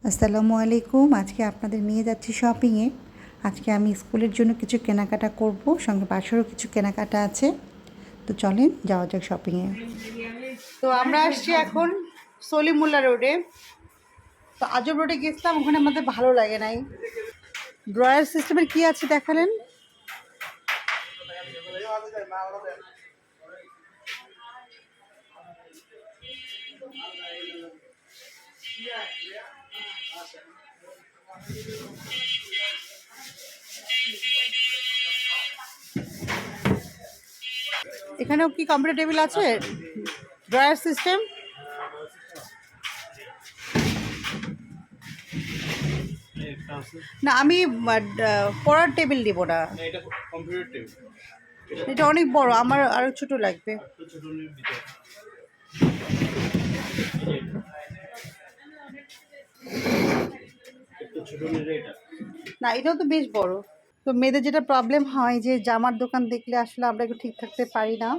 আসসালামু আলাইকুম। আজকে আপনাদের নিয়ে যাচ্ছি শপিংয়ে। আজকে আমি স্কুলের জন্য কিছু কেনাকাটা করব, সঙ্গে বাসারও কিছু কেনাকাটা আছে। তো চলেন যাওয়া যাক শপিংয়ে। তো আমরা আসছি এখন সলিমুল্লাহ রোডে। তো আজব রোডে গেছিলাম, ওখানে আমাদের ভালো লাগে নাই। ড্রয়ার সিস্টেমের কি আছে দেখালেন? এখানেও কি কম্পিউটার টেবিল আছে, ড্রয়ার সিস্টেম? না, আমি পড়ার টেবিল দিব না, এটা অনেক বড়, আমার আরো ছোট লাগবে। না, এটাও তো বেশ বড়। তো মেয়েদের যেটা প্রবলেম হয় যে জামার দোকান দেখলে আসলে আমরা একটু ঠিক থাকতে পারি না,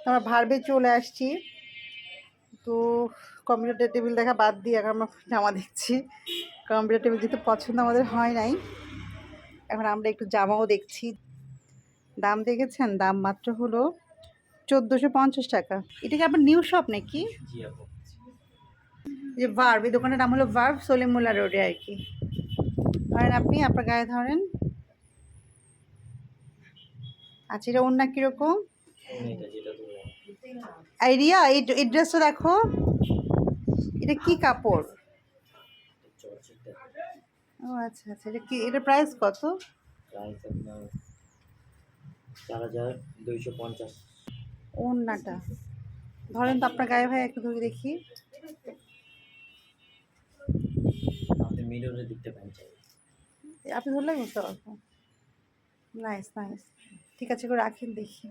তো আমরা ভার্বে চলে আসছি। তো কম্পিউটার টেবিল দেখা বাদ দিয়ে এখন আমরা জামা দেখছি। কম্পিউটার টেবিল যেহেতু পছন্দ আমাদের হয় নাই, এখন আমরা একটু জামাও দেখছি। দাম দেখেছেন? দাম মাত্র হলো 1450 টাকা। এটা কি আপনার নিউ শপ নাকি? যে ভার্ব, এই দোকানের নাম হলো ভার্ব, সলিমুল্লাহ রোডে আর কি। ধরেন আপনি আপনার গায়ে ধরেন। আচ্ছা, এটা ওড়না কিরকম আইডিয়া? এই ড্রেসটা দেখো, এটা কি কাপড়? ও আচ্ছা আচ্ছা, এটা কি, এটা প্রাইস কত? 4250। ওড়নাটা ধরেন তো আপনার গায়ে, ভাই একটু ধরে দেখি। আপনি মিররে দেখতে পান চাই। আপনি ধরলে বুঝতে পারবো। নাইস নাইস, ঠিক আছে, করে রাখেন দেখি।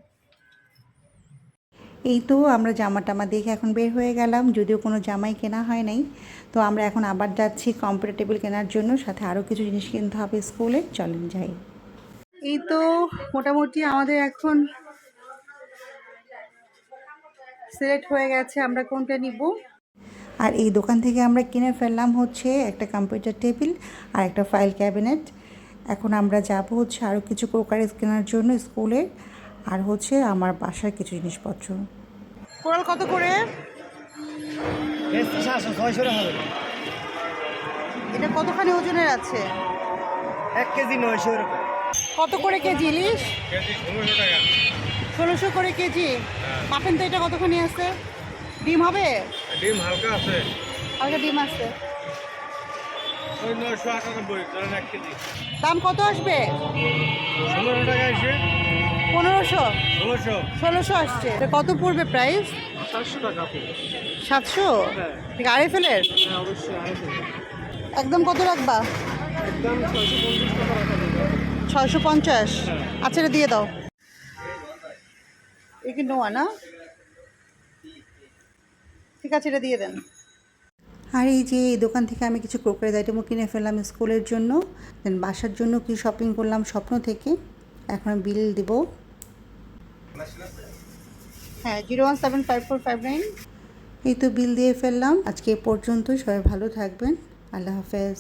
এই তো আমরা জামা টামা দেখে এখন বের হয়ে গেলাম, যদিও কোনো জামাই কেনা হয় নাই। তো আমরা এখন আবার যাচ্ছি কম্পিউটার টেবিল কেনার জন্য, সাথে আরও কিছু জিনিস কিনতে হবে স্কুলে। চলেন যাই। এই তো মোটামুটি আমাদের এখন সিলেক্ট হয়ে গেছে আমরা কোনটা নিব। আর এই দোকান থেকে আমরা কিনে ফেললাম হচ্ছে একটা কম্পিউটার টেবিল আর একটা ফাইল ক্যাবিনেট। এখন আমরা যাব হচ্ছে আরও কিছু ক্রোকারিজ কেনার জন্য স্কুলের, আর হচ্ছে আমার বাসার কিছু জিনিসপত্র। কোরাল কত করে? এটা কতখানি ওজনের আছে? 1 কেজি 900 টাকা। কত করে কেজি ইলিশ? 1600 করে কেজি। মাপেন তো, এটা কতখানি আছে? ডিম হবে? ডিম হালকা আছে, হালকা ডিম আছে। ওই 998 ধরেন 1 কেজি। দাম কত আসবে? 15 টাকা এসে 1500? 1600। 1600 আসছে। এটা কত পড়বে প্রাইস? 700 টাকা আপনি। 700? হ্যাঁ ঠিক আরএফএলের? হ্যাঁ, অবশ্যই আরেকটু। একদম কত রাখবা? একদম 650 টাকা রাখা যাবে। 650? হ্যাঁ। আচ্ছা, এটা দিয়ে দাও। এ কি নোয়া না? ঠিক আছে, এটা দিয়ে দেন। আর এই যে এই দোকান থেকে আমি কিছু ক্রোকারিজ আইটেমও কিনে ফেললাম স্কুলের জন্য, দেন বাসার জন্য কি শপিং করলাম স্বপ্ন থেকে। এখন বিল দিব। হ্যাঁ, 01754559। এই তো বিল দিয়ে ফেললাম। আজকে এ পর্যন্ত, সবাই ভালো থাকবেন। আল্লাহ হাফেজ।